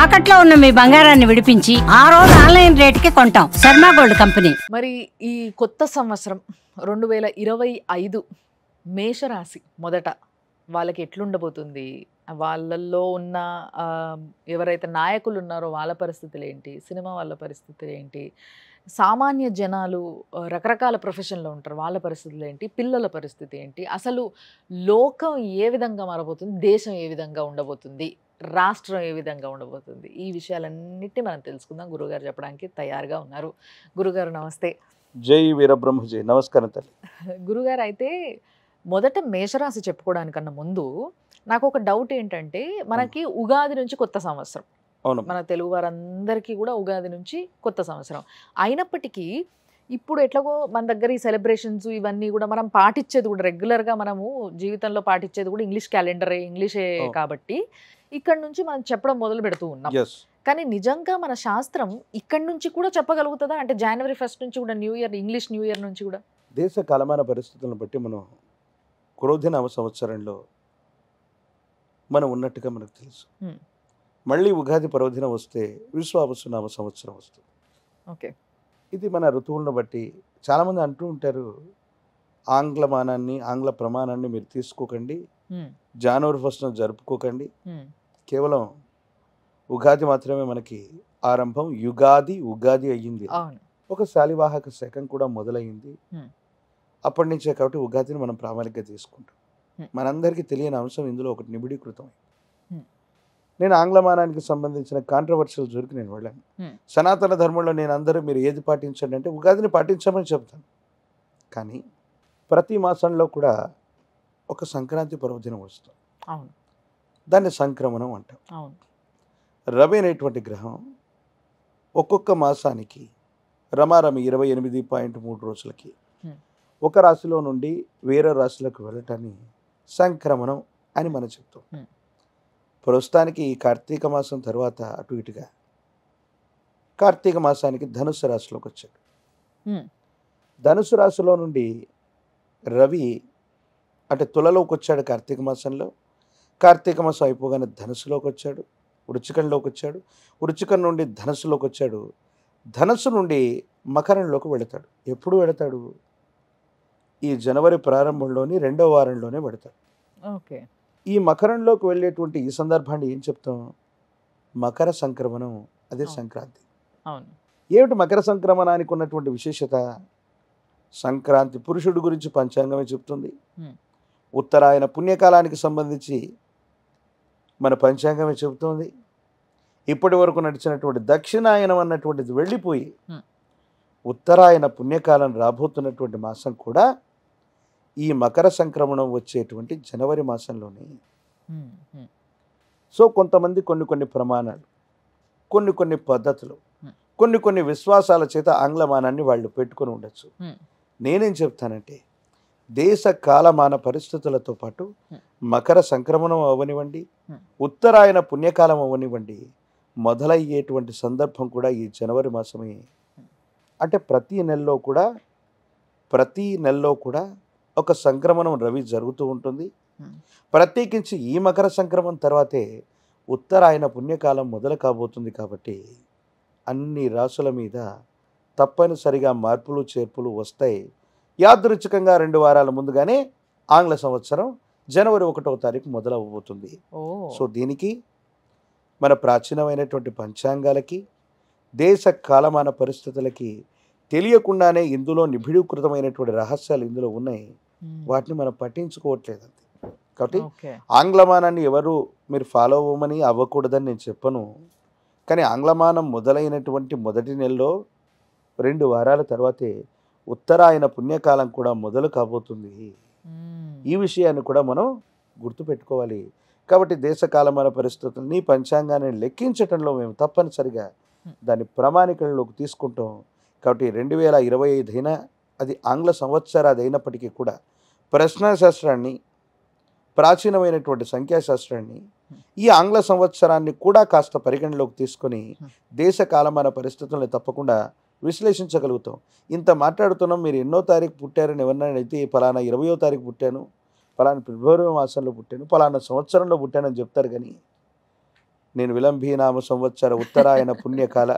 తాకట్లో ఉన్న మీ బంగారాన్ని విడిపించి ఆ రోజు ఆన్లైన్ రేటుకి కొంటాం. Sharma gold company. మరి ఈ కొత్త సంవత్సరం 2025 మేషరాశి మొదట వాళ్ళకి ఎట్లుండబోతుంది? వాళ్ళల్లో ఉన్న ఎవరైతే నాయకులు ఉన్నారో వాళ్ళ పరిస్థితులు ఏంటి? సినిమా వాళ్ళ పరిస్థితులు ఏంటి? సామాన్య జనాలు రకరకాల ప్రొఫెషన్‌లో ఉంటారు. వాళ్ళ పరిస్థితులు ఏంటి? పిల్లల పరిస్థితి ఏంటి? అసలు లోకం ఏ విధంగా మారబోతుంది? దేశం ఏ విధంగా ఉండబోతుంది? రాష్ట్రం ఏ విధంగా ఉండబోతుంది? ఈ విషయాలన్నిటిని మనం తెలుసుకుందాం. గురుగారు చెప్పడానికి తయారుగా ఉన్నారు. గురుగారు నమస్తే. జై వీరబ్రహ్మ జై. నమస్కారం తల్లి. గురుగారు అయితే మొదట మేషరాశి చెప్పుకోవడానికన్నా ముందు నాకు ఒక డౌట్ ఏంటంటే, మనకి ఉగాది నుంచి కొత్త సంవత్సరం. అవును. మన తెలుగు వారందరికీ కూడా ఉగాది నుంచి కొత్త సంవత్సరం. అయినప్పటికీ ఇప్పుడు ఎట్లాగో మన దగ్గర ఈ సెలబ్రేషన్స్ ఇవన్నీ కూడా మనం పాటించేది కూడా రెగ్యులర్‌గా మనము జీవితంలో పాటించేది కూడా ఇంగ్లీష్ క్యాలెండరే, ఇంగ్లీషే కాబట్టి ఇక్కడ నుంచి మనం చెప్పడం మొదలు పెడుతూ ఉన్నాం. yes కానీ నిజంగా మన శాస్త్రం ఇక్కడి నుంచి కూడా చెప్పగలుగుతుందా? అంటే జనవరి 1 నుంచి కూడా new year, English new year నుంచి కూడా దేశ కాలమాన పరిస్థితులను బట్టి మనం క్రోధినామ సంవత్సరంలో మనం ఉన్నట్టుగా మనకు తెలుసు. మళ్ళీ ఉగాది పర్వదినం వస్తే విశ్వావసునామ సంవత్సరం వస్తుంది. ఓకే. ఇది మన ఋతువులను బట్టి చాలామంది అంటూ ఉంటారు, ఆంగ్ల ప్రమాణాన్ని మీరు తీసుకోకండి, జనవరి 1 జరుపుకోకండి, కేవలం ఉగాది మాత్రమే మనకి ఆరంభం, ఉగాది అయ్యింది. ఒక శాలివాహక శకం కూడా మొదలైంది అప్పటి నుంచే. కాబట్టి ఉగాదిని మనం ప్రామాణికంగా తీసుకుంటాం. మనందరికీ తెలియని అంశం ఇందులో ఒకటి నిబిడీకృతం. నేను ఆంగ్లమానానికి సంబంధించిన కాంట్రవర్షియల్ జోలికి నేను వెళ్ళాను. సనాతన ధర్మంలో నేను అందరూ మీరు ఏది పాటించండి అంటే ఉగాదిని పాటించమని చెప్తాను. కానీ ప్రతి మాసంలో కూడా ఒక సంక్రాంతి పర్వదినం వస్తుంది. దాన్ని సంక్రమణం అంటాం. రవి అనేటువంటి గ్రహం ఒక్కొక్క మాసానికి రమారమి 28.3 రోజులకి ఒక రాశిలో నుండి వేరే రాశిలోకి వెళ్ళటాన్ని సంక్రమణం అని మనం చెప్తాం. ప్రస్తుతానికి ఈ కార్తీక మాసం తర్వాత అటు ఇటుగా కార్తీక మాసానికి ధనుసు రాశిలోకి వచ్చాడు. ధనుసు రాశిలో నుండి రవి అంటే తులలోకి వచ్చాడు కార్తీక మాసంలో. కార్తీక మాసం అయిపోగానే ధనుసులోకి వచ్చాడు, వృచ్చికంలోకి వచ్చాడు, వృచ్చికం నుండి ధనుసులోకి వచ్చాడు, ధనుసు నుండి మకరంలోకి వెళతాడు. ఎప్పుడు వెళతాడు? ఈ జనవరి ప్రారంభంలోని 2వ వారంలోనే వెళతాడు. ఓకే. ఈ మకరంలోకి వెళ్ళేటువంటి ఈ సందర్భాన్ని ఏం చెప్తాం? మకర సంక్రమణం, అదే సంక్రాంతి. ఏమిటి మకర సంక్రమణానికి ఉన్నటువంటి విశేషత? సంక్రాంతి పురుషుడి గురించి పంచాంగమే చెప్తుంది. ఉత్తరాయణ పుణ్యకాలానికి సంబంధించి మన పంచాంగమే చెబుతోంది. ఇప్పటి వరకు నడిచినటువంటి దక్షిణాయనం అన్నటువంటిది వెళ్ళిపోయి ఉత్తరాయణ పుణ్యకాలం రాబోతున్నటువంటి మాసం కూడా ఈ మకర సంక్రమణం వచ్చేటువంటి జనవరి మాసంలోనే. సో కొంతమంది కొన్ని ప్రమాణాలు, కొన్ని పద్ధతులు, కొన్ని విశ్వాసాల చేత ఆంగ్లమానాన్ని వాళ్ళు పెట్టుకుని ఉండొచ్చు. నేనేం చెప్తానంటే, దేశ కాలమాన పరిస్థితులతో పాటు మకర సంక్రమణం అవనివ్వండి, ఉత్తరాయణ పుణ్యకాలం అవనివ్వండి, మొదలయ్యేటువంటి సందర్భం కూడా ఈ జనవరి మాసమే. అంటే ప్రతి నెలలో కూడా ఒక సంక్రమణం రవి జరుగుతూ ఉంటుంది. ప్రత్యేకించి ఈ మకర సంక్రమణం తర్వాతే ఉత్తరాయణ పుణ్యకాలం మొదలు కాబోతుంది. కాబట్టి అన్ని రాసుల మీద తప్పనిసరిగా మార్పులు చేర్పులు వస్తాయి. యాదృచ్ఛికంగా 2 వారాల ముందుగానే ఆంగ్ల సంవత్సరం జనవరి 1వ తారీఖు మొదలవబోతుంది. సో దీనికి మన ప్రాచీనమైనటువంటి పంచాంగాలకి, దేశ కాలమాన పరిస్థితులకి తెలియకుండానే ఇందులో నిబిడీకృతమైనటువంటి రహస్యాలు ఇందులో ఉన్నాయి. వాటిని మనం పట్టించుకోవట్లేదు అంతే. కాబట్టి ఆంగ్లమానాన్ని ఎవరు మీరు ఫాలో అవ్వమని అవ్వకూడదని నేను చెప్పను. కానీ ఆంగ్లమానం మొదలైనటువంటి మొదటి నెలలో 2 వారాల తర్వాతే ఉత్తరాయణ పుణ్యకాలం కూడా మొదలు కాబోతుంది. ఈ విషయాన్ని కూడా మనం గుర్తుపెట్టుకోవాలి. కాబట్టి దేశ కాలమాన పరిస్థితుల్ని పంచాంగాన్ని లెక్కించటంలో మేము తప్పనిసరిగా దాన్ని ప్రామాణికంలోకి తీసుకుంటాం. కాబట్టి 2025 అయినా అది ఆంగ్ల సంవత్సరాది అయినప్పటికీ కూడా ప్రశ్నాశాస్త్రాన్ని, ప్రాచీనమైనటువంటి సంఖ్యాశాస్త్రాన్ని, ఈ ఆంగ్ల సంవత్సరాన్ని కూడా కాస్త పరిగణలోకి తీసుకొని దేశ కాలమాన పరిస్థితుల్ని తప్పకుండా విశ్లేషించగలుగుతాం. ఇంత మాట్లాడుతున్నాం, మీరు ఎన్నో తారీఖు పుట్టారని ఎవరినైనా అయితే ఫలానా 20వ తారీఖు పుట్టాను, ఫలానా ఫిబ్రవరి మాసంలో పుట్టాను, ఫలానా సంవత్సరంలో పుట్టానని చెప్తారు. కానీ నేను విలంబీనామ సంవత్సర ఉత్తరాయణ పుణ్యకాల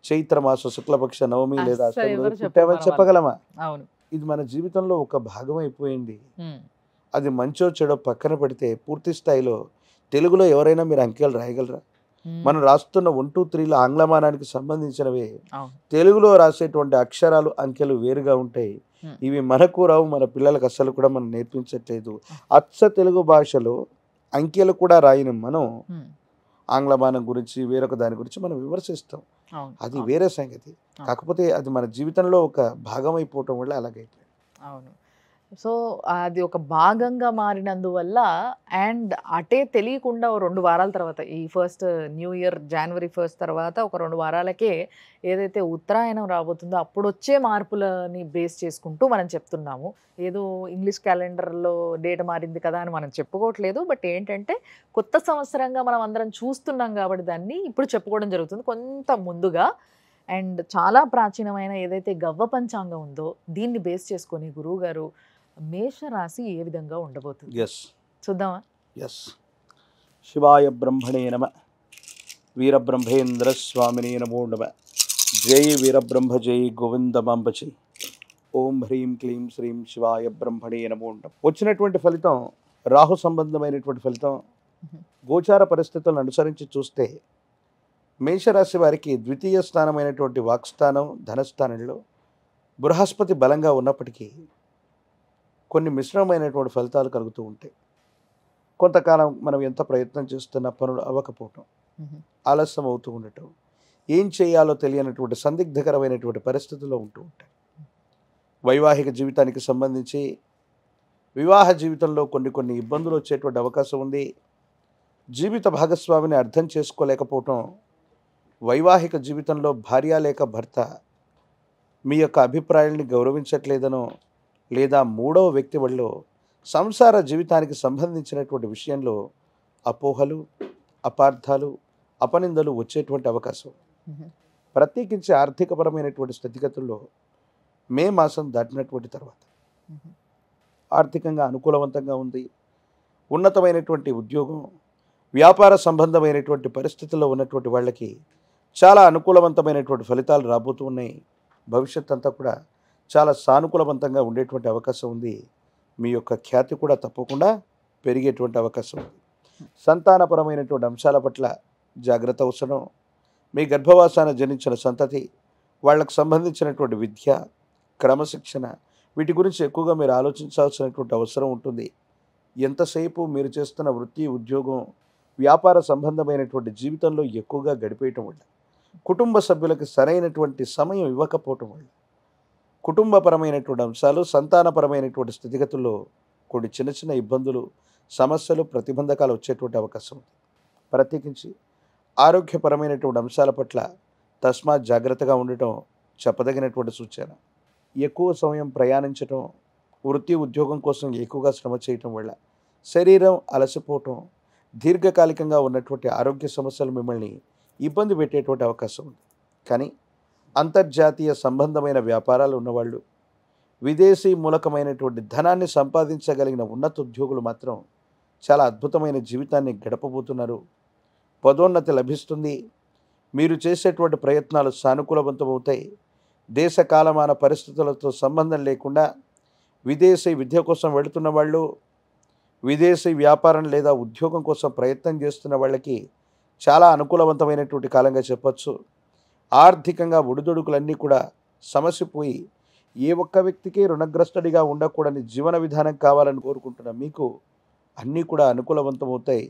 చైత్రమాస శుక్లపక్ష నవమి లేదా అస్సలు అష్టమి ఎవరు రోజు పుట్టామని చెప్పరు చెప్పగలమా? అవును. ఇది మన జీవితంలో ఒక భాగం అయిపోయింది. ఉమ్, అది మంచో చెడో పక్కన పెడితే పూర్తి స్థాయిలో తెలుగులో ఎవరైనా మీరు అంకెలు రాయగలరా? ఉమ్, మనం రాస్తున్న 1, 2, 3ల ఆంగ్లమానానికి సంబంధించినవే. అవును. తెలుగులో రాసేటువంటి అక్షరాలు అంకెలు వేరుగా ఉంటాయి. ఉమ్, ఇవి మనకు రావు, మన పిల్లలకు అస్సలు కూడా మనం నేర్పించట్లేదు. అచ్చ తెలుగు భాషలో అంకెలు కూడా రాయని మనం ఉమ్, ఆంగ్లమానం గురించి వేరొక దాని గురించి మనం విమర్శిస్తాం. అవును. అది అవును. వేరే సంగతి. అవును. కాకపోతే అది మన జీవితంలో ఒక భాగం అయిపోవటం వల్ల అలాగైపోయింది. అవును. సో, అది ఒక భాగంగా మారినందువల్ల అండ్ అటే తెలియకుండా ఓ 2 వారాల తర్వాత ఈ ఫస్ట్ న్యూ ఇయర్ జనవరి 1 తర్వాత ఒక 2 వారాలకే ఏదైతే ఉత్తరాయణం రాబోతుందో అప్పుడొచ్చే మార్పులని బేస్ చేసుకుంటూ మనం చెప్తున్నాము. ఏదో ఇంగ్లీష్ క్యాలెండర్‌లో డేట్ మారింది కదా అని మనం చెప్పుకోవట్లేదు. బట్ ఏంటంటే కొత్త సంవత్సరంగా మనం అందరం చూస్తున్నాం కాబట్టి దాన్ని ఇప్పుడు చెప్పుకోవడం జరుగుతుంది. కొంత ముందుగా అండ్ చాలా ప్రాచీనమైన ఏదైతే గవ్వ పంచాంగం ఉందో దీన్ని బేస్ చేసుకొని గురువుగారు మేషరాశి ఏ విధంగా ఉండబోతుంది ఎస్ చూద్దామా? ఎస్. శివాయ బ్రహ్మణే నమ, వీరబ్రహ్మేంద్ర స్వామినే నమో నమ. జై వీరబ్రహ్మ జై గోవిందమాంబచి. ఓం హ్రీం క్లీం శ్రీం శివాయ బ్రహ్మణే నమో నమ. వచ్చినటువంటి ఫలితం రాహు సంబంధమైనటువంటి ఫలితం. గోచార పరిస్థితులను అనుసరించి చూస్తే మేషరాశి వారికి ద్వితీయ స్థానమైనటువంటి వాక్స్థానం ధనస్థానంలో బృహస్పతి బలంగా ఉన్నప్పటికీ కొన్ని మిశ్రమమైనటువంటి ఫలితాలు కలుగుతూ ఉంటాయి. కొంతకాలం మనం ఎంత ప్రయత్నం చేస్తున్న పనులు అవ్వకపోవటం, ఆలస్యం అవుతూ ఉండటం, ఏం చేయాలో తెలియనటువంటి సందిగ్ధకరమైనటువంటి పరిస్థితుల్లో ఉంటూ ఉంటాయి. వైవాహిక జీవితానికి సంబంధించి వివాహ జీవితంలో కొన్ని ఇబ్బందులు వచ్చేటువంటి అవకాశం ఉంది. జీవిత భాగస్వామిని అర్థం చేసుకోలేకపోవటం, వైవాహిక జీవితంలో భార్య లేక భర్త మీ యొక్క అభిప్రాయాల్ని గౌరవించట్లేదనో లేదా మూడవ వ్యక్తి వల్ల సంసార జీవితానికి సంబంధించినటువంటి విషయంలో అపోహలు, అపార్థాలు, అపనిందలు వచ్చేటువంటి అవకాశం. ప్రత్యేకించి ఆర్థికపరమైనటువంటి స్థితిగతుల్లో మే మాసం దాటినటువంటి తర్వాత ఆర్థికంగా అనుకూలవంతంగా ఉంది. ఉన్నతమైనటువంటి ఉద్యోగం, వ్యాపార సంబంధమైనటువంటి పరిస్థితుల్లో ఉన్నటువంటి వాళ్ళకి చాలా అనుకూలవంతమైనటువంటి ఫలితాలు రాబోతూ ఉన్నాయి. భవిష్యత్ అంతా కూడా చాలా సానుకూలవంతంగా ఉండేటువంటి అవకాశం ఉంది. మీ యొక్క ఖ్యాతి కూడా తప్పకుండా పెరిగేటువంటి అవకాశం ఉంది. సంతానపరమైనటువంటి అంశాల పట్ల జాగ్రత్త అవసరం. మీ గర్భవాసాన జనించిన సంతతి, వాళ్ళకు సంబంధించినటువంటి విద్య, క్రమశిక్షణ, వీటి గురించి ఎక్కువగా మీరు ఆలోచించాల్సినటువంటి అవసరం ఉంటుంది. ఎంతసేపు మీరు చేస్తున్న వృత్తి, ఉద్యోగం, వ్యాపార సంబంధమైనటువంటి జీవితంలో ఎక్కువగా గడిపేయటం వల్ల, కుటుంబ సభ్యులకు సరైనటువంటి సమయం ఇవ్వకపోవటం వల్ల, కుటుంబపరమైనటువంటి అంశాలు, సంతానపరమైనటువంటి స్థితిగతుల్లో కొన్ని చిన్న ఇబ్బందులు, సమస్యలు, ప్రతిబంధకాలు వచ్చేటువంటి అవకాశం ఉంది. ప్రత్యేకించి ఆరోగ్యపరమైనటువంటి అంశాల పట్ల తస్మాత్ జాగ్రత్తగా ఉండటం చెప్పదగినటువంటి సూచన. ఎక్కువ సమయం ప్రయాణించటం, వృత్తి ఉద్యోగం కోసం ఎక్కువగా శ్రమ చేయటం వల్ల శరీరం అలసిపోవటం, దీర్ఘకాలికంగా ఉన్నటువంటి ఆరోగ్య సమస్యలు మిమ్మల్ని ఇబ్బంది పెట్టేటువంటి అవకాశం ఉంది. కానీ అంతర్జాతీయ సంబంధమైన వ్యాపారాలు ఉన్నవాళ్ళు, విదేశీ మూలకమైనటువంటి ధనాన్ని సంపాదించగలిగిన ఉన్నత ఉద్యోగులు మాత్రం చాలా అద్భుతమైన జీవితాన్ని గడపబోతున్నారు. పదోన్నతి లభిస్తుంది. మీరు చేసేటువంటి ప్రయత్నాలు సానుకూలవంతమవుతాయి. దేశ కాలమాన పరిస్థితులతో సంబంధం లేకుండా విదేశీ విద్య కోసం వెళుతున్న వాళ్ళు, విదేశీ వ్యాపారం లేదా ఉద్యోగం కోసం ప్రయత్నం చేస్తున్న వాళ్ళకి చాలా అనుకూలవంతమైనటువంటి కాలంగా చెప్పచ్చు. ఆర్థికంగా ఒడిదుడుకులన్నీ కూడా సమసిపోయి ఏ ఒక్క వ్యక్తికి రుణగ్రస్తుడిగా ఉండకూడని జీవన విధానం కావాలని కోరుకుంటున్న మీకు అన్నీ కూడా అనుకూలవంతమవుతాయి,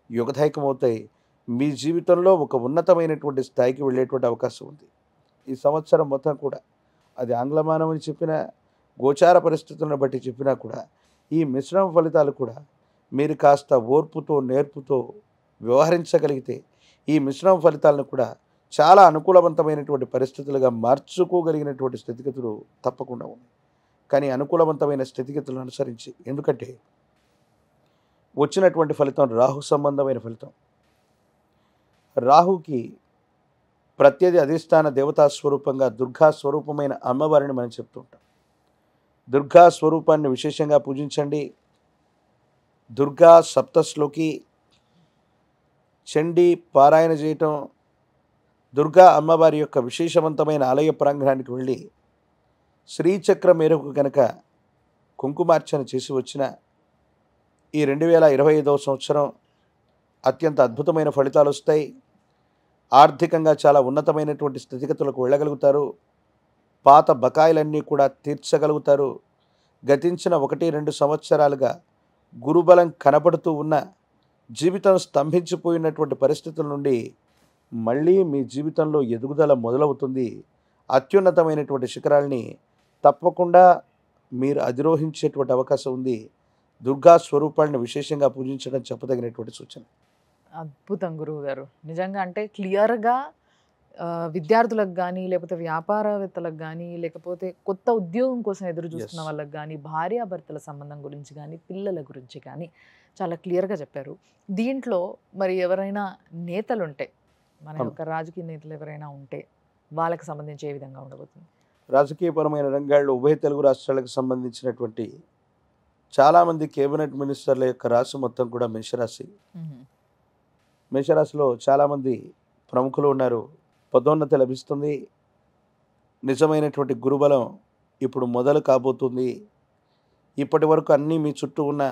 యుగదాయకమవుతాయి. మీ జీవితంలో ఒక ఉన్నతమైనటువంటి స్థాయికి వెళ్ళేటువంటి అవకాశం ఉంది. ఈ సంవత్సరం మొత్తం కూడా అది ఆంగ్లమానం అని చెప్పినా, గోచార పరిస్థితులను బట్టి చెప్పినా కూడా ఈ మిశ్రమ ఫలితాలు కూడా మీరు కాస్త ఓర్పుతో, నేర్పుతో వ్యవహరించగలిగితే ఈ మిశ్రమ ఫలితాలను కూడా చాలా అనుకూలవంతమైనటువంటి పరిస్థితులుగా మార్చుకోగలిగినటువంటి స్థితిగతులు తప్పకుండా ఉన్నాయి. కానీ అనుకూలవంతమైన స్థితిగతులను అనుసరించి, ఎందుకంటే వచ్చినటువంటి ఫలితం రాహు సంబంధమైన ఫలితం. రాహుకి ప్రత్యధి అధిష్టాన దేవతా స్వరూపంగా దుర్గా స్వరూపమైన అమ్మవారిని మనం చెప్తుంటాం. దుర్గా స్వరూపాన్ని విశేషంగా పూజించండి. దుర్గా సప్తశ్లోకి చండీ పారాయణ చేయటం, దుర్గా అమ్మవారి యొక్క విశేషవంతమైన ఆలయ ప్రాంగణానికి వెళ్ళి శ్రీచక్ర మేరకు కనుక కుంకుమార్చన చేసి వచ్చిన ఈ 2025వ సంవత్సరం అత్యంత అద్భుతమైన ఫలితాలు వస్తాయి. ఆర్థికంగా చాలా ఉన్నతమైనటువంటి స్థితిగతులకు వెళ్ళగలుగుతారు. పాత బకాయిలన్నీ కూడా తీర్చగలుగుతారు. గతించిన 1-2 సంవత్సరాలుగా గురుబలం కనపడుతూ ఉన్న జీవితం స్తంభించిపోయినటువంటి పరిస్థితుల నుండి మళ్ళీ మీ జీవితంలో ఎదుగుదల మొదలవుతుంది. అత్యున్నతమైనటువంటి శిఖరాల్ని తప్పకుండా మీరు అధిరోహించేటువంటి అవకాశం ఉంది. దుర్గా స్వరూపాలను విశేషంగా పూజించడం చెప్పదగినటువంటి సూచన. అద్భుతం గురువు గారు. నిజంగా అంటే క్లియర్గా విద్యార్థులకు కానీ, లేకపోతే వ్యాపారవేత్తలకు కానీ, లేకపోతే కొత్త ఉద్యోగం కోసం ఎదురు చూస్తున్న వాళ్ళకి కానీ, భార్యాభర్తల సంబంధం గురించి కానీ, పిల్లల గురించి కానీ చాలా క్లియర్గా చెప్పారు. దీంట్లో మరి ఎవరైనా నేతలు ఉంటే, మన యొక్క రాజకీయ నేతలు ఎవరైనా ఉంటే వాళ్ళకి సంబంధించి ఏ విధంగా ఉండబోతుంది? రాజకీయపరమైన రంగాల్లో ఉభయ తెలుగు రాష్ట్రాలకు సంబంధించినటువంటి చాలామంది కేబినెట్ మినిస్టర్ల యొక్క రాశి మొత్తం కూడా మేషరాశి. మేషరాశిలో చాలామంది ప్రముఖులు ఉన్నారు. పదోన్నతి లభిస్తుంది. నిజమైనటువంటి గురుబలం ఇప్పుడు మొదలు కాబోతుంది. ఇప్పటి వరకు అన్నీ మీ చుట్టూ ఉన్న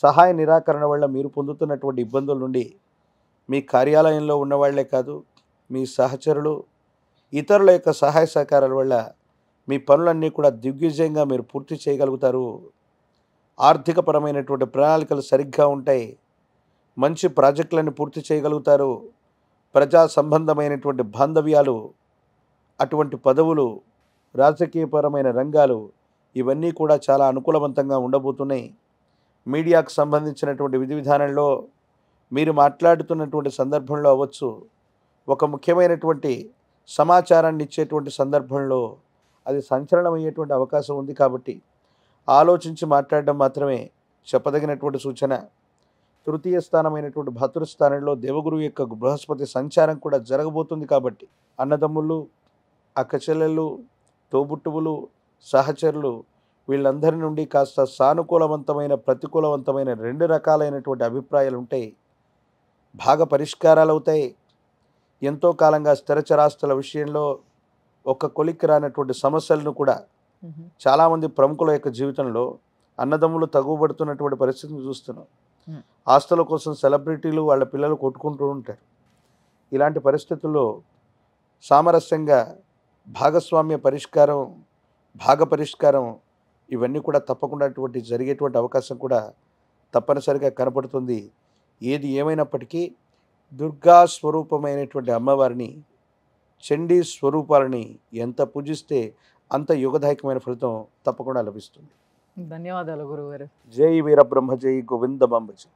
సహాయ నిరాకరణ వల్ల మీరు పొందుతున్నటువంటి ఇబ్బందుల నుండి మీ కార్యాలయంలో ఉన్నవాళ్లే కాదు, మీ సహచరులు, ఇతరుల యొక్క సహాయ సహకారాల వల్ల మీ పనులన్నీ కూడా దిగ్విజయంగా మీరు పూర్తి చేయగలుగుతారు. ఆర్థికపరమైనటువంటి ప్రణాళికలు సరిగ్గా ఉంటాయి. మంచి ప్రాజెక్టులను పూర్తి చేయగలుగుతారు. ప్రజా సంబంధమైనటువంటి బాంధవ్యాలు, అటువంటి పదవులు, రాజకీయపరమైన రంగాలు ఇవన్నీ కూడా చాలా అనుకూలవంతంగా ఉండబోతున్నాయి. మీడియాకు సంబంధించినటువంటి విధి విధానంలో మీరు మాట్లాడుతున్నటువంటి సందర్భంలో అవ్వచ్చు, ఒక ముఖ్యమైనటువంటి సమాచారాన్ని ఇచ్చేటువంటి సందర్భంలో అది సంచలనమయ్యేటువంటి అవకాశం ఉంది. కాబట్టి ఆలోచించి మాట్లాడడం మాత్రమే చెప్పదగినటువంటి సూచన. తృతీయ స్థానమైనటువంటి భాతృస్థానంలో దేవగురు యొక్క బృహస్పతి సంచారం కూడా జరగబోతుంది. కాబట్టి అన్నదమ్ములు, అక్కచెల్లెళ్ళు, తోబుట్టువులు, సహచరులు వీళ్ళందరి నుండి కాస్త సానుకూలవంతమైన, ప్రతికూలవంతమైన 2 రకాలైనటువంటి అభిప్రాయాలు ఉంటాయి. బాగా పరిష్కారాలు అవుతాయి. ఎంతో కాలంగా స్థిరచరాస్తుల విషయంలో ఒక కొలిక్కి రానటువంటి సమస్యలను కూడా చాలామంది ప్రముఖుల యొక్క జీవితంలో అన్నదమ్ములు తగువబడుతున్నటువంటి పరిస్థితిని చూస్తున్నాం. ఆస్తుల కోసం సెలబ్రిటీలు వాళ్ళ పిల్లలు కొట్టుకుంటూ ఉంటారు. ఇలాంటి పరిస్థితుల్లో సామరస్యంగా భాగస్వామ్య పరిష్కారం, భాగ పరిష్కారం ఇవన్నీ కూడా తప్పకుండా జరిగేటువంటి అవకాశం కూడా తప్పనిసరిగా కనపడుతుంది. ఏది ఏమైనప్పటికీ దుర్గా స్వరూపమైనటువంటి అమ్మవారిని, చండీ స్వరూపాలని ఎంత పూజిస్తే అంత యుగదాయకమైన ఫలితం తప్పకుండా లభిస్తుంది. ధన్యవాదాలు గురుగారు. జై వీరబ్రహ్మ, జై గోవింద బాంబజీ.